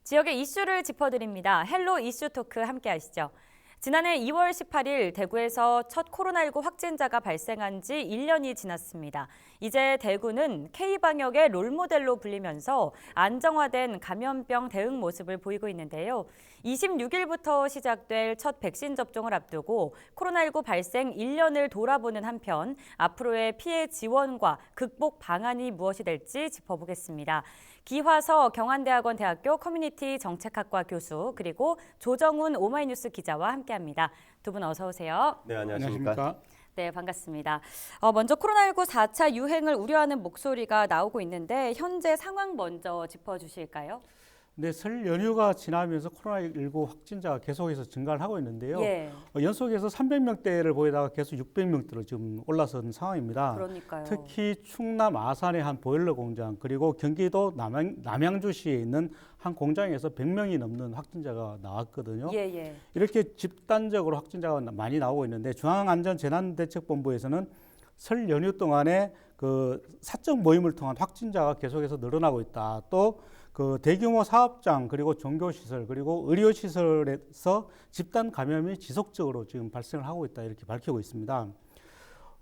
지역의 이슈를 짚어드립니다. 헬로 이슈 토크 함께 하시죠. 지난해 2월 18일 대구에서 첫 코로나19 확진자가 발생한 지 1년이 지났습니다. 이제 대구는 K방역의 롤모델로 불리면서 안정화된 감염병 대응 모습을 보이고 있는데요. 26일부터 시작될 첫 백신 접종을 앞두고 코로나19 발생 1년을 돌아보는 한편 앞으로의 피해 지원과 극복 방안이 무엇이 될지 짚어보겠습니다. 기화서 경한대학원 대학교 커뮤니티 정책학과 교수 그리고 조정훈 오마이뉴스 기자와 함께합니다. 두 분 어서 오세요. 네, 안녕하십니까? 네, 반갑습니다. 먼저 코로나19 4차 유행을 우려하는 목소리가 나오고 있는데 현재 상황 먼저 짚어주실까요? 네, 설 연휴가 지나면서 코로나19 확진자가 계속해서 증가를 하고 있는데요. 예. 연속해서 300명대를 보이다가 계속 600명대로 지금 올라선 상황입니다. 그러니까요. 특히 충남 아산의 한 보일러 공장 그리고 경기도 남양주시에 있는 한 공장에서 100명이 넘는 확진자가 나왔거든요. 예. 이렇게 집단적으로 확진자가 많이 나오고 있는데 중앙안전재난대책본부에서는 설 연휴 동안에 그 사적 모임을 통한 확진자가 계속해서 늘어나고 있다. 또 그 대규모 사업장 그리고 종교시설 그리고 의료시설에서 집단 감염이 지속적으로 지금 발생을 하고 있다 이렇게 밝히고 있습니다.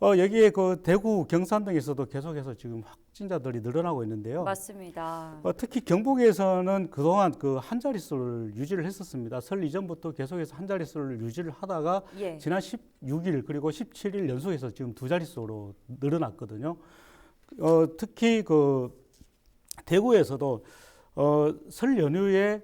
여기에 그 대구, 경산 등에서도 계속해서 지금 확진자들이 늘어나고 있는데요. 맞습니다. 특히 경북에서는 그동안 그 한 자릿수를 유지를 했었습니다. 설 이전부터 계속해서 한 자릿수를 유지를 하다가 예. 지난 16일 그리고 17일 연속해서 지금 두 자릿수로 늘어났거든요. 특히 그 대구에서도 설 연휴에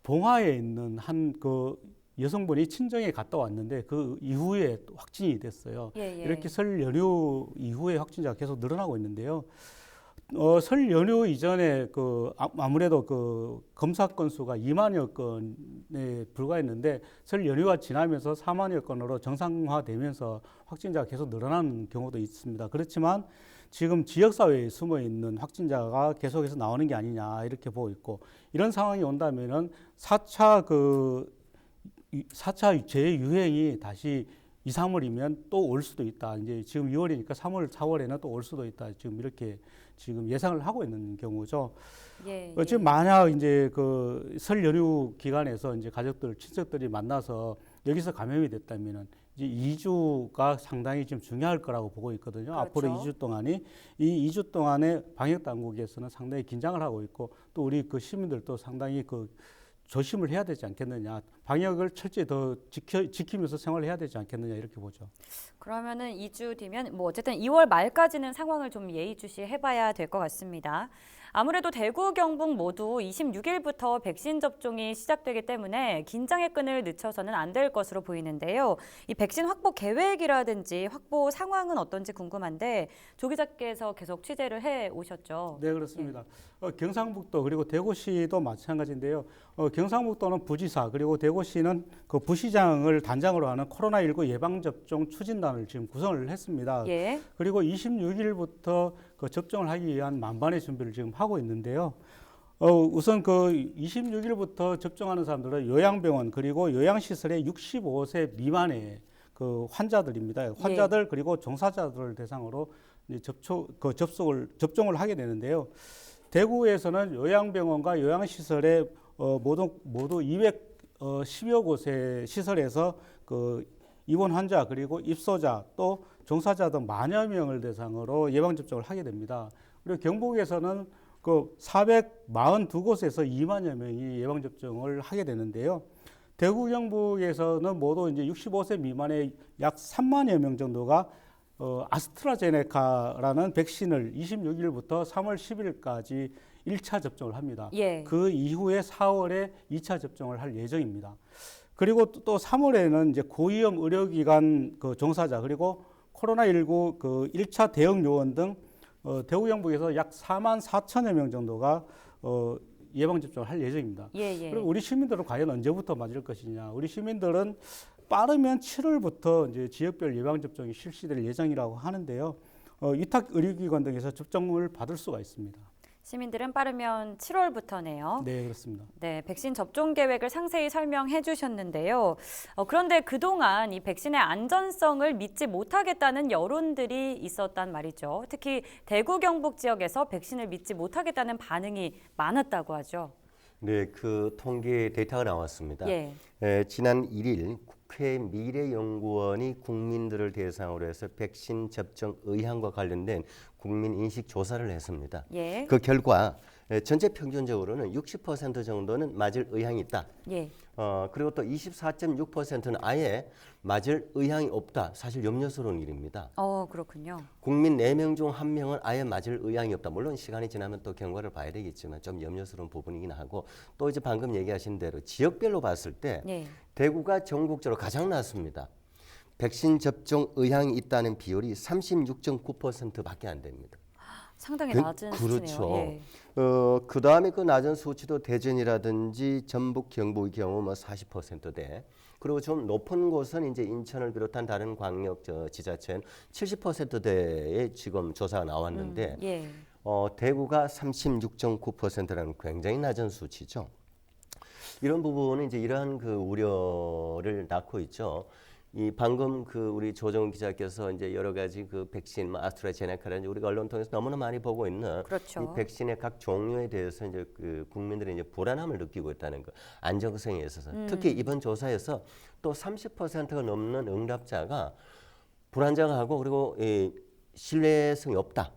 봉화에 있는 한 그 여성분이 친정에 갔다 왔는데 그 이후에 또 확진이 됐어요. 예. 이렇게 설 연휴 이후에 확진자가 계속 늘어나고 있는데요. 설 연휴 이전에 그 아무래도 그 검사 건수가 2만여 건에 불과했는데 설 연휴가 지나면서 4만여 건으로 정상화되면서 확진자가 계속 늘어나는 경우도 있습니다. 그렇지만 지금 지역사회에 숨어 있는 확진자가 계속해서 나오는 게 아니냐 이렇게 보고 있고 이런 상황이 온다면은 4차 재유행이 다시 2, 3월이면 또 올 수도 있다. 이제 지금 2월이니까 3월, 4월에는 또 올 수도 있다. 지금 이렇게 지금 예상을 하고 있는 경우죠. 예. 지금 만약 이제 그 설 연휴 기간에서 이제 가족들, 친척들이 만나서 여기서 감염이 됐다면은 이제 2주가 상당히 지금 중요할 거라고 보고 있거든요. 그렇죠. 앞으로 2주 동안이 이 2주 동안에 방역 당국에서는 상당히 긴장을 하고 있고 또 우리 그 시민들도 상당히 그 조심을 해야 되지 않겠느냐. 방역을 철저히 더 지키면서 생활을 해야 되지 않겠느냐 이렇게 보죠. 그러면은 2주 뒤면 뭐 어쨌든 2월 말까지는 상황을 좀 예의주시 해봐야 될 것 같습니다. 아무래도 대구, 경북 모두 26일부터 백신 접종이 시작되기 때문에 긴장의 끈을 늦춰서는 안 될 것으로 보이는데요. 이 백신 확보 계획이라든지 확보 상황은 어떤지 궁금한데 조 기자께서 계속 취재를 해 오셨죠. 네, 그렇습니다. 경상북도 그리고 대구시도 마찬가지인데요. 경상북도는 부지사 그리고 대구시는 그 부시장을 단장으로 하는 코로나19 예방접종 추진단을 지금 구성을 했습니다. 예. 그리고 26일부터 그 접종을 하기 위한 만반의 준비를 지금 하고 있는데요. 우선 그 26일부터 접종하는 사람들은 요양병원 그리고 요양시설의 65세 미만의 그 환자들입니다. 환자들 그리고 종사자들을 대상으로 이제 접종을 하게 되는데요. 대구에서는 요양병원과 요양시설에 모두 210여 곳의 시설에서 그 입원 환자 그리고 입소자 또 종사자 등 만여 명을 대상으로 예방접종을 하게 됩니다. 그리고 경북에서는 그 442곳에서 2만여 명이 예방접종을 하게 되는데요. 대구 경북에서는 모두 이제 65세 미만의 약 3만여 명 정도가 아스트라제네카라는 백신을 26일부터 3월 10일까지 1차 접종을 합니다. 예. 그 이후에 4월에 2차 접종을 할 예정입니다. 그리고 또 3월에는 이제 고위험 의료기관 그 종사자 그리고 코로나19 그 1차 대응 요원 등 대구 경북에서 약 4만 4천여 명 정도가 예방접종을 할 예정입니다. 예. 그리고 우리 시민들은 과연 언제부터 맞을 것이냐. 우리 시민들은 빠르면 7월부터 이제 지역별 예방접종이 실시될 예정이라고 하는데요. 위탁 의료기관 등에서 접종을 받을 수가 있습니다. 시민들은 빠르면 7월부터네요. 네, 그렇습니다. 네, 백신 접종 계획을 상세히 설명해 주셨는데요. 그런데 그동안 이 백신의 안전성을 믿지 못하겠다는 여론들이 있었단 말이죠. 특히 대구 경북 지역에서 백신을 믿지 못하겠다는 반응이 많았다고 하죠. 네, 그 통계 데이터가 나왔습니다. 예. 지난 1일 국회 미래연구원이 국민들을 대상으로 해서 백신 접종 의향과 관련된 국민 인식 조사를 했습니다. 예. 그 결과 전체 평균적으로는 60% 정도는 맞을 의향이 있다. 예. 그리고 또 24.6%는 아예 맞을 의향이 없다. 사실 염려스러운 일입니다. 그렇군요. 국민 4명 중 1명은 아예 맞을 의향이 없다. 물론 시간이 지나면 또 경과를 봐야 되겠지만 좀 염려스러운 부분이긴 하고 또 이제 방금 얘기하신 대로 지역별로 봤을 때 예. 대구가 전국적으로 가장 낮습니다. 백신 접종 의향이 있다는 비율이 36.9%밖에 안 됩니다. 상당히 낮은 그렇죠. 수치네요. 예. 그 다음에 그 낮은 수치도 대전이라든지 전북, 경북의 경우 뭐 40%대. 그리고 좀 높은 곳은 이제 인천을 비롯한 다른 광역 지자체는 70%대에 지금 조사가 나왔는데 예. 대구가 36.9%라는 굉장히 낮은 수치죠. 이런 부분은 이제 이러한 그 우려를 낳고 있죠. 이 방금 그 우리 조정훈 기자께서 이제 여러 가지 그 백신, 뭐 아스트라제네카라든지 우리가 언론 통해서 너무나 많이 보고 있는 그렇죠. 이 백신의 각 종류에 대해서 이제 그 국민들이 이제 불안함을 느끼고 있다는 거, 안정성에 있어서 특히 이번 조사에서 또 30%가 넘는 응답자가 불안정하고 그리고 신뢰성이 없다.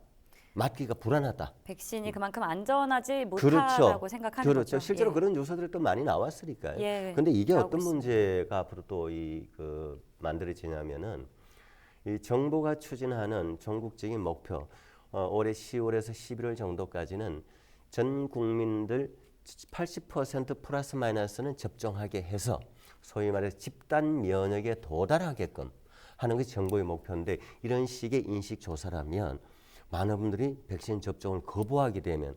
맞기가 불안하다. 백신이 그만큼 안전하지 그렇죠. 못하다고 생각하는 그렇죠. 거죠. 실제로 예. 그런 요소들이 또 많이 나왔으니까요. 예, 근데 이게 나오고 어떤 있습니다. 문제가 앞으로 또 만들어지냐면은 이 정부가 추진하는 전국적인 목표 올해 10월에서 11월 정도까지는 전 국민들 80% 플러스 마이너스는 접종하게 해서 소위 말해서 집단 면역에 도달하게끔 하는 것이 정부의 목표인데 이런 식의 인식 조사라면 많은 분들이 백신 접종을 거부하게 되면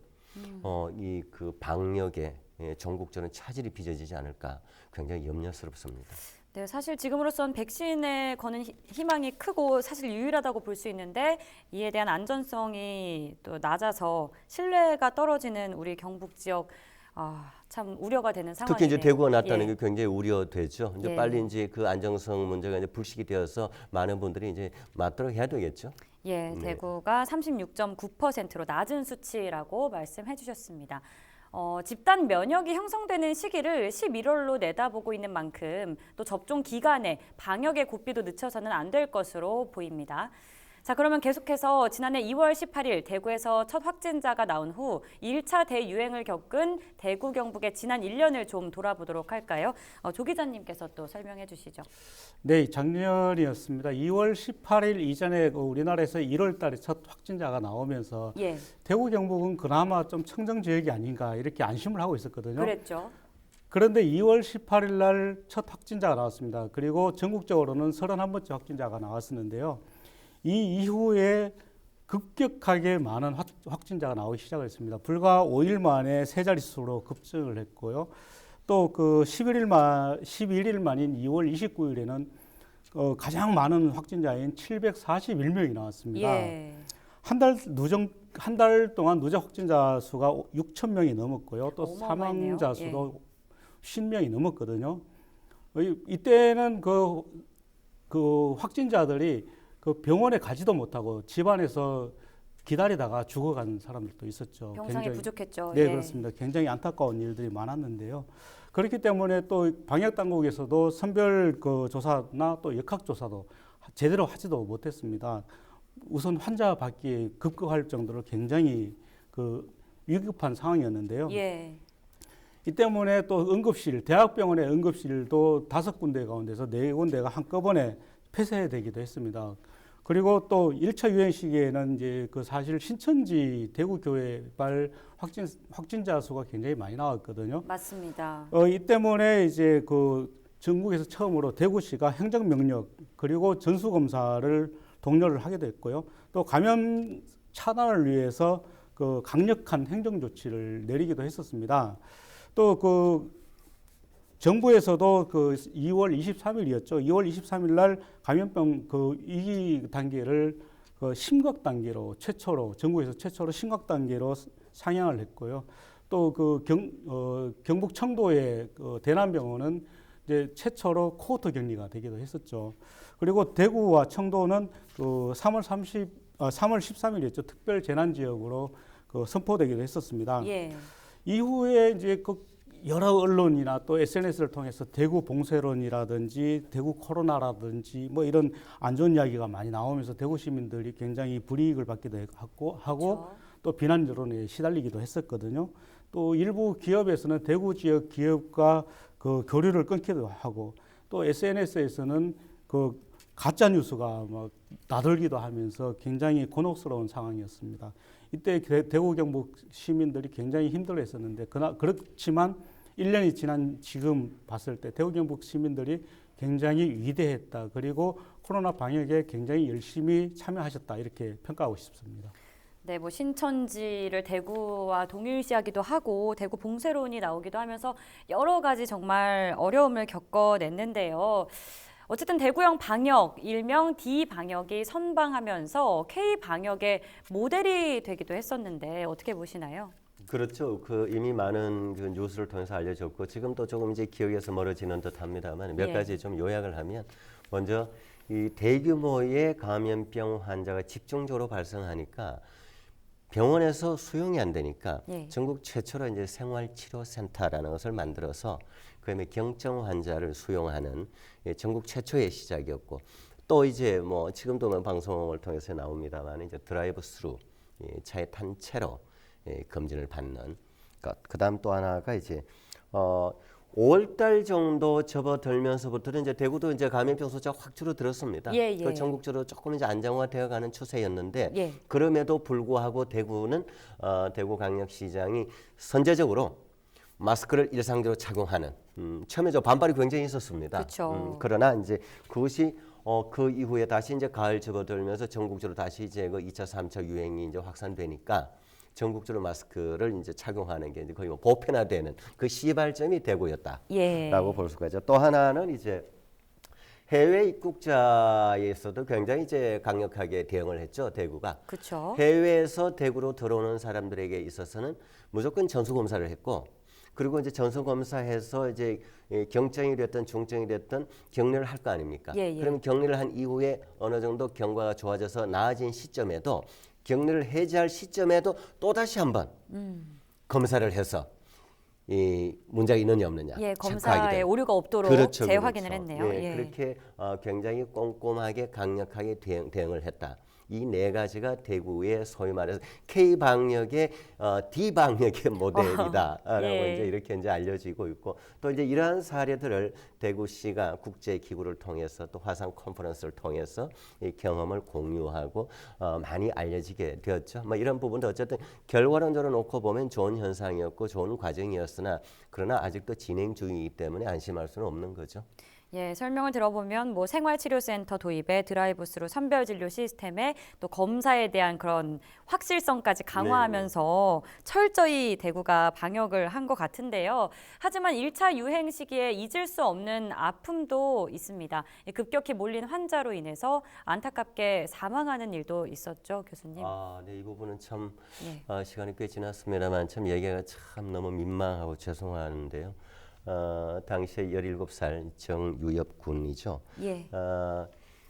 이 그 방역에 전국적인 차질이 빚어지지 않을까 굉장히 염려스럽습니다. 네, 사실 지금으로선 백신에 거는 희망이 크고 사실 유일하다고 볼 수 있는데 이에 대한 안전성이 또 낮아서 신뢰가 떨어지는 우리 경북 지역 참 우려가 되는 상황이네요. 특히 이제 대구가 났다는 예. 게 굉장히 우려되죠. 이제 예. 빨리 이제 그 안정성 문제가 이제 불식이 되어서 많은 분들이 이제 맞도록 해야 되겠죠. 예, 네. 대구가 36.9%로 낮은 수치라고 말씀해 주셨습니다. 집단 면역이 형성되는 시기를 11월로 내다보고 있는 만큼 또 접종 기간에 방역의 고삐도 늦춰서는 안 될 것으로 보입니다. 자, 그러면 계속해서 지난해 2월 18일 대구에서 첫 확진자가 나온 후 1차 대유행을 겪은 대구 경북의 지난 1년을 좀 돌아보도록 할까요? 조 기자님께서 또 설명해 주시죠. 네, 작년이었습니다. 2월 18일 이전에 우리나라에서 1월 달에 첫 확진자가 나오면서 예, 대구 경북은 그나마 좀 청정 지역이 아닌가 이렇게 안심을 하고 있었거든요. 그랬죠. 그런데 2월 18일 날 첫 확진자가 나왔습니다. 그리고 전국적으로는 31번째 확진자가 나왔었는데요. 이 이후에 급격하게 많은 확진자가 나오기 시작을 했습니다. 불과 5일 만에 세 자릿수로 급증을 했고요. 또 그 11일 만인 2월 29일에는 가장 많은 확진자인 741명이 나왔습니다. 예, 한 달 동안 누적 확진자 수가 6천 명이 넘었고요. 또 어마어마했네요. 사망자 수도 50명이 넘었거든요. 이때는 그 확진자들이 그 병원에 가지도 못하고 집안에서 기다리다가 죽어간 사람들도 있었죠. 병상이 부족했죠. 네, 예. 그렇습니다. 굉장히 안타까운 일들이 많았는데요. 그렇기 때문에 또 방역 당국에서도 선별 그 조사나 또 역학 조사도 제대로 하지도 못했습니다. 우선 환자 받기에 급급할 정도로 굉장히 그 위급한 상황이었는데요. 예. 이 때문에 또 응급실, 대학병원의 응급실도 5군데 가운데서 4군데가 한꺼번에 폐쇄되기도 했습니다. 그리고 또 1차 유행 시기에는 이제 그 사실 신천지 대구교회발 확진자 수가 굉장히 많이 나왔거든요. 맞습니다. 이 때문에 이제 그 전국에서 처음으로 대구시가 행정명령 그리고 전수검사를 독려를 하게 됐고요. 또 감염 차단을 위해서 그 강력한 행정조치를 내리기도 했었습니다. 또 그 정부에서도 그 2월 23일이었죠. 2월 23일 날 감염병 그 위기 단계를 그 심각 단계로 전국에서 최초로 심각 단계로 상향을 했고요. 또 그 경북 청도의 그 대남병원은 이제 최초로 코호트 격리가 되기도 했었죠. 그리고 대구와 청도는 그 3월 13일이었죠. 특별 재난 지역으로 그 선포되기도 했었습니다. 예. 이후에 이제 그 여러 언론이나 또 SNS를 통해서 대구 봉쇄론이라든지 대구 코로나라든지 뭐 이런 안 좋은 이야기가 많이 나오면서 대구 시민들이 굉장히 불이익을 받기도 하고 그렇죠. 또 비난 여론에 시달리기도 했었거든요. 또 일부 기업에서는 대구 지역 기업과 그 교류를 끊기도 하고 또 SNS에서는 그 가짜 뉴스가 막 나돌기도 하면서 굉장히 곤혹스러운 상황이었습니다. 이때 대구 경북 시민들이 굉장히 힘들어했었는데 그렇지만 1년이 지난 지금 봤을 때 대구 경북 시민들이 굉장히 위대했다. 그리고 코로나 방역에 굉장히 열심히 참여하셨다. 이렇게 평가하고 싶습니다. 네, 뭐 신천지를 대구와 동일시하기도 하고 대구 봉쇄론이 나오기도 하면서 여러 가지 정말 어려움을 겪어냈는데요. 어쨌든 대구형 방역, 일명 D방역이 선방하면서 K방역의 모델이 되기도 했었는데 어떻게 보시나요? 그렇죠. 그 이미 많은 그 뉴스를 통해서 알려졌고 지금도 조금 이제 기억에서 멀어지는 듯합니다만 몇 예. 가지 좀 요약을 하면 먼저 이 대규모의 감염병 환자가 집중적으로 발생하니까 병원에서 수용이 안 되니까 예. 전국 최초로 이제 생활치료센터라는 것을 만들어서 그다음에 경증 환자를 수용하는 전국 최초의 시작이었고 또 이제 뭐 지금도 뭐 방송을 통해서 나옵니다만 이제 드라이브 스루 차에 탄 채로 검진을 받는 것. 그다음 또 하나가 이제 5월달 정도 접어들면서부터는 이제 대구도 이제 감염병 숫자가 확 줄어들었습니다. 예, 예. 그 전국적으로 조금 이제 안정화되어가는 추세였는데 예. 그럼에도 불구하고 대구는 대구광역시장이 선제적으로 마스크를 일상적으로 착용하는 처음에 저 반발이 굉장히 있었습니다. 그렇죠. 그러나 이제 그것이 그 이후에 다시 이제 가을 접어들면서 전국적으로 다시 이제 그 2차, 3차 유행이 이제 확산되니까 전국적으로 마스크를 이제 착용하는 게 이제 거의 뭐 보편화되는 그 시발점이 대구였다라고 예. 볼 수가 있죠. 또 하나는 이제 해외 입국자에서도 굉장히 이제 강력하게 대응을 했죠. 대구가. 그렇죠. 해외에서 대구로 들어오는 사람들에게 있어서는 무조건 전수 검사를 했고 그리고 이제 전수 검사해서 이제 경증이 됐든 중증이 됐든 격리를 할 거 아닙니까? 예, 예. 그러면 격리를 한 이후에 어느 정도 경과가 좋아져서 나아진 시점에도 격리를 해제할 시점에도 또 다시 한번 검사를 해서 이 문제가 있느냐 없느냐 예, 체크하게 검사에 되는. 오류가 없도록 그렇죠, 재확인을 그렇죠. 했네요. 예, 예. 그렇게 굉장히 꼼꼼하게 강력하게 대응을 했다. 이 네 가지가 대구의 소위 말해서 K 방역의 D 방역의 모델이다라고 예. 이제 이렇게 이제 알려지고 있고 또 이제 이러한 사례들을 대구시가 국제 기구를 통해서 또 화상 컨퍼런스를 통해서 이 경험을 공유하고 많이 알려지게 되었죠. 뭐 이런 부분도 어쨌든 결과론적으로 놓고 보면 좋은 현상이었고 좋은 과정이었으나 그러나 아직도 진행 중이기 때문에 안심할 수는 없는 거죠. 예, 설명을 들어보면 뭐 생활치료센터 도입에 드라이브스루 선별진료 시스템에 또 검사에 대한 그런 확실성까지 강화하면서 철저히 대구가 방역을 한 것 같은데요. 하지만 1차 유행 시기에 잊을 수 없는 아픔도 있습니다. 급격히 몰린 환자로 인해서 안타깝게 사망하는 일도 있었죠, 교수님. 네, 이 부분은 참 예. 시간이 꽤 지났습니다만 참 얘기가 참 너무 민망하고 죄송한데요. 당시에 17살 정유엽 군이죠. 예.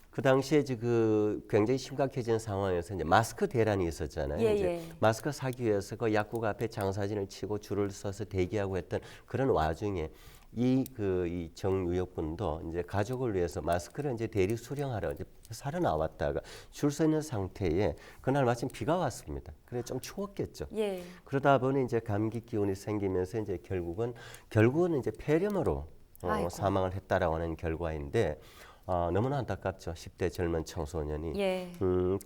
그 당시에 그 굉장히 심각해진 상황에서 이제 마스크 대란이 있었잖아요. 예, 이제 예. 마스크 사기 위해서 그 약국 앞에 장사진을 치고 줄을 서서 대기하고 했던 그런 와중에 이 정유엽 군도 이제 가족을 위해서 마스크를 이제 대리 수령하러 이제 사러 나왔다가 줄 서 있는 상태에 그날 마침 비가 왔습니다. 그래 좀 추웠겠죠. 예. 그러다 보니 이제 감기 기운이 생기면서 이제 결국은 이제 폐렴으로 아이고. 사망을 했다라고 하는 결과인데 너무나 안타깝죠. 10대 젊은 청소년이. 예.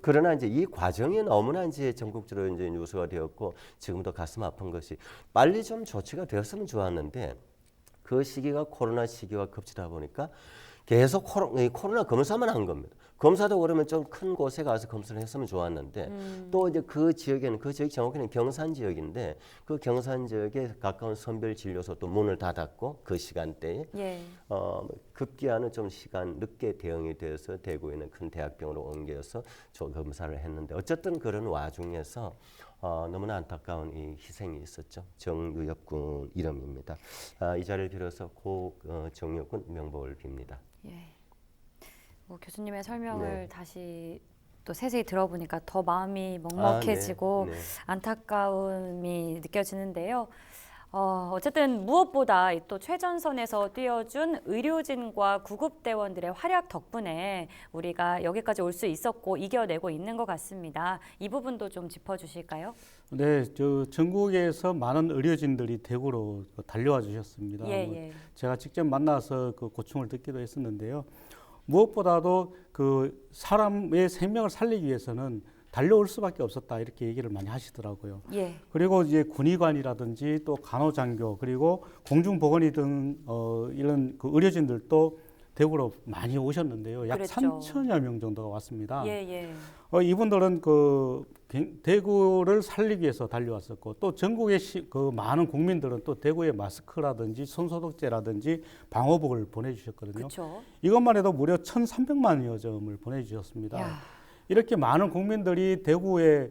그러나 이제 이 과정이 너무나 이제 전국적으로 이제 뉴스가 되었고 지금도 가슴 아픈 것이 빨리 좀 조치가 되었으면 좋았는데 그 시기가 코로나 시기와 겹치다 보니까 계속 코로나 검사만 한 겁니다. 검사도 그러면 좀 큰 곳에 가서 검사를 했으면 좋았는데 또 이제 그 지역에는 그 지역 정확히는 경산 지역인데 그 경산 지역에 가까운 선별 진료소 또 문을 닫았고 그 시간대에 예. 급기야는 좀 시간 늦게 대응이 돼서 대구에 있는 큰 대학병원으로 옮겨서 검사를 했는데 어쨌든 그런 와중에서 너무나 안타까운 이 희생이 있었죠. 정유엽 군 이름입니다. 이 자리를 빌어서 고 정유엽 군 명복을 빕니다. 예. 뭐 교수님의 설명을 네. 다시 또 세세히 들어보니까 더 마음이 먹먹해지고 네. 안타까움이 느껴지는데요. 어쨌든 무엇보다 또 최전선에서 뛰어준 의료진과 구급대원들의 활약 덕분에 우리가 여기까지 올 수 있었고 이겨내고 있는 것 같습니다. 이 부분도 좀 짚어주실까요? 네, 전국에서 많은 의료진들이 대구로 달려와 주셨습니다. 예. 제가 직접 만나서 그 고충을 듣기도 했었는데요. 무엇보다도 그 사람의 생명을 살리기 위해서는 달려올 수밖에 없었다 이렇게 얘기를 많이 하시더라고요. 예. 그리고 이제 군의관이라든지 또 간호장교 그리고 공중보건의 등 이런 그 의료진들도 대구로 많이 오셨는데요. 약 그랬죠. 3천여 명 정도가 왔습니다. 예. 이분들은 그 대구를 살리기 위해서 달려왔었고 또 전국의 그 많은 국민들은 또 대구에 마스크라든지 손소독제라든지 방호복을 보내주셨거든요. 그렇죠. 이것만 해도 무려 1,300만여 점을 보내주셨습니다. 야. 이렇게 많은 국민들이 대구에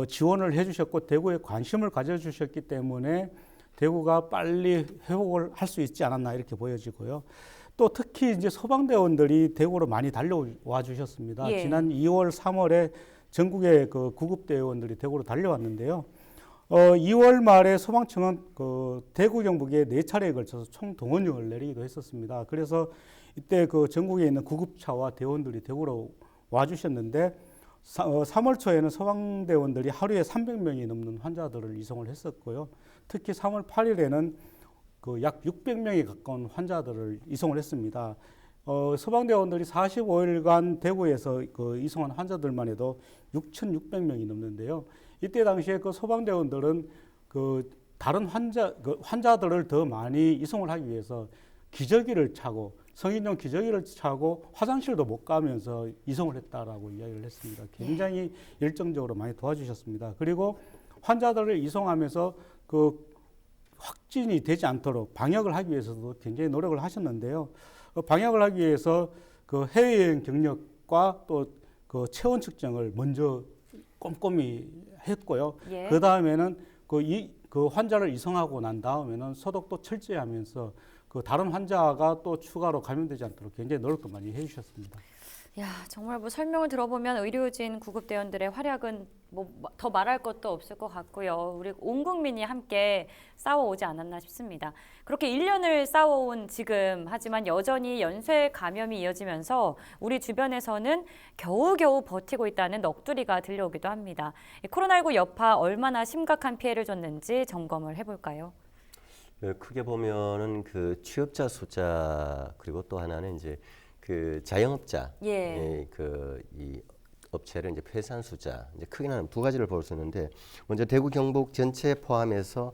지원을 해주셨고 대구에 관심을 가져주셨기 때문에 대구가 빨리 회복을 할 수 있지 않았나 이렇게 보여지고요. 또 특히 이제 소방대원들이 대구로 많이 달려와 주셨습니다. 예. 지난 2월, 3월에 전국의 그 구급대원들이 대구로 달려왔는데요. 2월 말에 소방청은 그 대구 경북에 4차례에 걸쳐서 총 동원령을 내리기도 했었습니다. 그래서 이때 그 전국에 있는 구급차와 대원들이 대구로 와주셨는데 3월 초에는 소방대원들이 하루에 300명이 넘는 환자들을 이송을 했었고요. 특히 3월 8일에는 그 약 600명에 가까운 환자들을 이송을 했습니다. 소방대원들이 45일간 대구에서 그 이송한 환자들만 해도 6,600명이 넘는데요. 이때 당시에 그 소방대원들은 그 다른 환자들을 더 많이 이송을 하기 위해서 기저귀를 차고 성인용 기저귀를 차고 화장실도 못 가면서 이송을 했다라고 이야기를 했습니다. 굉장히 열정적으로 많이 도와주셨습니다. 그리고 환자들을 이송하면서 그 확진이 되지 않도록 방역을 하기 위해서도 굉장히 노력을 하셨는데요. 방역을 하기 위해서 그 해외여행 경력과 또 그 체온 측정을 먼저 꼼꼼히 했고요. 예. 그 다음에는 그 환자를 이송하고 난 다음에는 소독도 철저히 하면서 그 다른 환자가 또 추가로 감염되지 않도록 굉장히 노력도 많이 해주셨습니다. 야, 정말 뭐 설명을 들어보면 의료진 구급대원들의 활약은 뭐 더 말할 것도 없을 것 같고요. 우리 온 국민이 함께 싸워오지 않았나 싶습니다. 그렇게 1년을 싸워온 지금 하지만 여전히 연쇄 감염이 이어지면서 우리 주변에서는 겨우겨우 버티고 있다는 넋두리가 들려오기도 합니다. 이 코로나19 여파 얼마나 심각한 피해를 줬는지 점검을 해볼까요? 크게 보면은 그 취업자 숫자 그리고 또 하나는 이제 그 자영업자 이 업체를 이제 폐쇄한 숫자 이제 크게는 두 가지를 볼 수 있는데 먼저 대구 경북 전체 포함해서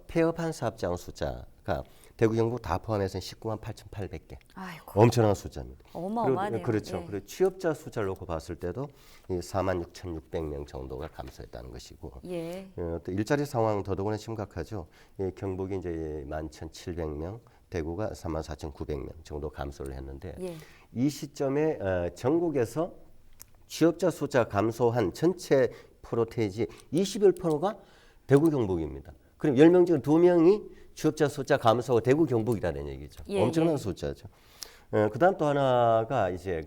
폐업한 사업장 숫자가 대구 경북 다 포함해서 19만 8,800개. 아이고. 엄청난 숫자입니다. 어마어마하네요. 그렇죠. 예. 그리고 취업자 숫자를 놓고 봤을 때도 이 46,600명 정도가 감소했다는 것이고 예. 또 일자리 상황 더더구나 심각하죠. 경북이 이제 11,700명, 대구가 34,900명 정도 감소를 했는데 예. 이 시점에 전국에서 취업자 숫자 감소한 전체 프로테이지 21%가 대구 경북입니다. 그럼 10명 중 2명이 취업자 숫자 감소가 대구 경북이라는 얘기죠. 예, 엄청난 예. 숫자죠. 그다음 또 하나가 이제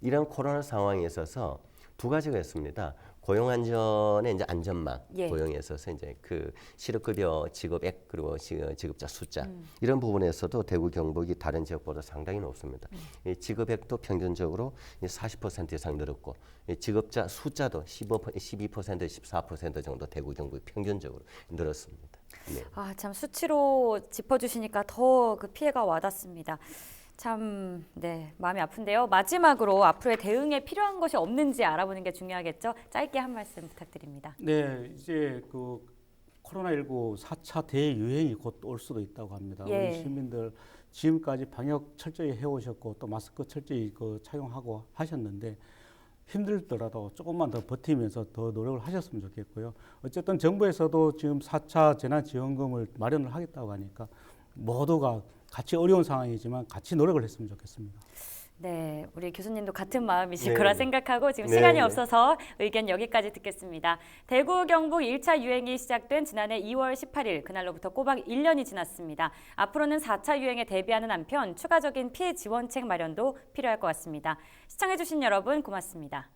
이런 코로나 상황에 있어서 두 가지가 있습니다. 고용 안전의 이제 안전망 예. 고용에 있어서 이제 그 실업급여 지급액 그리고 지급자 숫자 이런 부분에서도 대구 경북이 다른 지역보다 상당히 높습니다. 이 지급액도 평균적으로 40% 이상 늘었고 이 지급자 숫자도 12% 14% 정도 대구 경북이 평균적으로 늘었습니다. 네. 아, 참 수치로 짚어주시니까 더 그 피해가 와닿습니다. 참, 네, 마음이 아픈데요. 마지막으로 앞으로의 대응에 필요한 것이 없는지 알아보는 게 중요하겠죠. 짧게 한 말씀 부탁드립니다. 네, 이제 그 코로나19 4차 대유행이 곧 올 수도 있다고 합니다. 예. 우리 시민들 지금까지 방역 철저히 해오셨고 또 마스크 철저히 착용하고 하셨는데 힘들더라도 조금만 더 버티면서 더 노력을 하셨으면 좋겠고요. 어쨌든 정부에서도 지금 4차 재난지원금을 마련을 하겠다고 하니까 모두가 같이 어려운 상황이지만 같이 노력을 했으면 좋겠습니다. 네, 우리 교수님도 같은 마음이실 네. 거라 생각하고 지금 네, 시간이 네. 없어서 의견 여기까지 듣겠습니다. 대구 경북 1차 유행이 시작된 지난해 2월 18일 그날로부터 꼬박 1년이 지났습니다. 앞으로는 4차 유행에 대비하는 한편 추가적인 피해 지원책 마련도 필요할 것 같습니다. 시청해주신 여러분 고맙습니다.